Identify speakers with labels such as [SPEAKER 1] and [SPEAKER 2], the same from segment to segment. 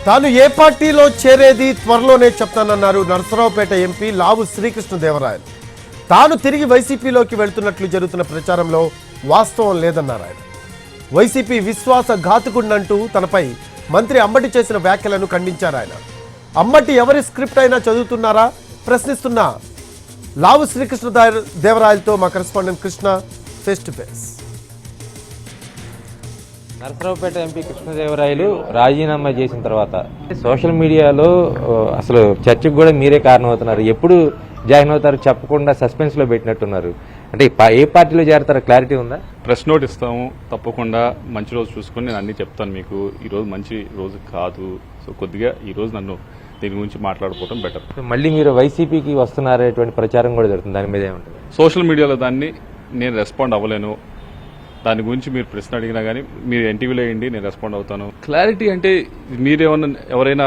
[SPEAKER 1] తాను ఏ పార్టీలో చేరేది త్వరలోనే చెప్తానన్నారు నరసరావుపేట ఎంపీ లావు శ్రీకృష్ణదేవరాయలు. తాను తిరిగి వైసీపీలోకి వెళ్తున్నట్లు జరుగుతున్న ప్రచారంలో వాస్తవం లేదన్నారు ఆయన. వైసీపీ విశ్వాసఘాతకుడినంటూ తనపై మంత్రి అంబటి చేసిన వ్యాఖ్యలను ఖండించారు ఆయన. అంబటి ఎవరి స్క్రిప్ట్ అయినా చదువుతున్నారా ప్రశ్నిస్తున్న లావు శ్రీకృష్ణదేవరాయలతో మా correspondent Krishna face to face.
[SPEAKER 2] Narasaraopet MP Krishnadevarayalu రాజీనామా చేసిన తర్వాత సోషల్ మీడియాలో అసలు చర్చకు కూడా మీరే కారణమవుతున్నారు. ఎప్పుడు జాయిన్ అవుతారు చెప్పకుండా సస్పెన్స్ లో పెట్టినట్టున్నారు. అంటే ఏ పార్టీలో చేరతారో క్లారిటీ ఉందా?
[SPEAKER 3] ప్రెస్ నోట్ ఇస్తాము, తప్పకుండా మంచి రోజు చూసుకొని నేను అన్ని చెప్తాను మీకు. ఈ రోజు మంచి రోజు కాదు, సో కొద్దిగా ఈ రోజు నన్ను దీని గురించి మాట్లాడుకోవడం బెటర్.
[SPEAKER 2] మళ్ళీ మీరు వైసీపీకి వస్తున్నారనేటువంటి ప్రచారం కూడా జరుగుతుంది, దాని మీద ఏమంటారు?
[SPEAKER 3] సోషల్ మీడియాలో దాన్ని నేను రెస్పాండ్ అవ్వలేను. దాని గురించి మీరు ప్రశ్న అడిగినా కానీ మీరు ఎన్టీవీలో వేయండి, నేను రెస్పాండ్ అవుతాను. క్లారిటీ అంటే మీరేమన్నా ఎవరైనా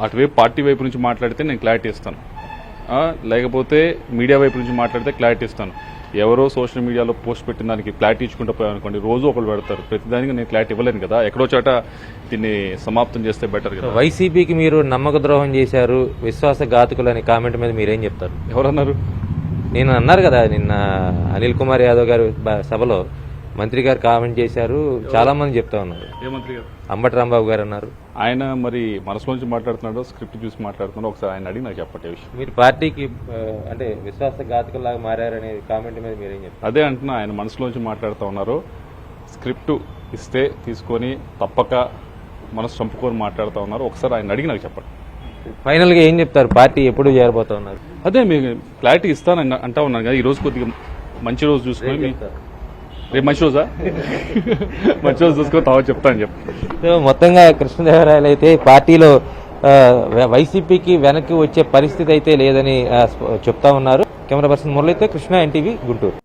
[SPEAKER 3] అటువైపు పార్టీ వైపు నుంచి మాట్లాడితే నేను క్లారిటీ ఇస్తాను, లేకపోతే మీడియా వైపు నుంచి మాట్లాడితే క్లారిటీ ఇస్తాను. ఎవరో సోషల్ మీడియాలో పోస్ట్ పెట్టిన దానికి క్లారిటీ ఇచ్చుకుంటూ పోయామనుకోండి, రోజు ఒకరు పెడతారు. ప్రతిదానికి నేను క్లారిటీ ఇవ్వలేను కదా, ఎక్కడో చోట దీన్ని సమాప్తం చేస్తే బెటర్ కదా.
[SPEAKER 2] వైసీపీకి మీరు నమ్మక ద్రోహం చేశారు, విశ్వాసఘాతకులు అనే కామెంట్ మీద మీరేం చెప్తారు?
[SPEAKER 3] ఎవరన్నారు?
[SPEAKER 2] నేను అన్నారు కదా నిన్న అనిల్ కుమార్ యాదవ్ గారు సభలో మంత్రి గారు కామెంట్ చేశారు, చాలా మంది చెప్తా ఉన్నారు.
[SPEAKER 3] ఏ మంత్రి గారు?
[SPEAKER 2] అంబటి రాంబాబు గారు అన్నారు.
[SPEAKER 3] ఆయన మరి మనసులోంచి మాట్లాడుతున్నాడో స్క్రిప్ట్ చూసి మాట్లాడుతున్నాడో ఒకసారి ఆయన అడిగి నాకు చెప్పట్టే విషయం.
[SPEAKER 2] మీరు పార్టీకి అంటే విశ్వాసఘాతకులాగా మారారనే కామెంట్ మీద మీరేం చెప్తారు?
[SPEAKER 3] అదే అంటున్నా, ఆయన మనసులోంచి మాట్లాడుతూ ఉన్నారు. స్క్రిప్ట్ ఇస్తే తీసుకొని తప్పక మనసు చంపుకొని మాట్లాడుతూ ఉన్నారు. ఒకసారి ఆయన అడిగి నాకు చెప్పండి.
[SPEAKER 2] ఫైనల్ గా ఏం చెప్తారు? పార్టీ ఎప్పుడు చేరబోతా ఉన్నారు?
[SPEAKER 3] అదే మీకు క్లారిటీ ఇస్తాను అంటా ఉన్నాను కదా. ఈ రోజు కొద్దిగా మంచి రోజు చూసుకొని, రేపు మంచి రోజా? మంచి రోజు చూసుకొని తర్వాత చెప్తాను
[SPEAKER 2] సో మొత్తంగా కృష్ణదేవరాయలు అయితే పార్టీలో వైసీపీకి వెనక్కి వచ్చే పరిస్థితి అయితే లేదని చెప్తా ఉన్నారు. కెమెరా పర్సన్ మురళితో కృష్ణ, ఎన్టీవీ, గుంటూరు.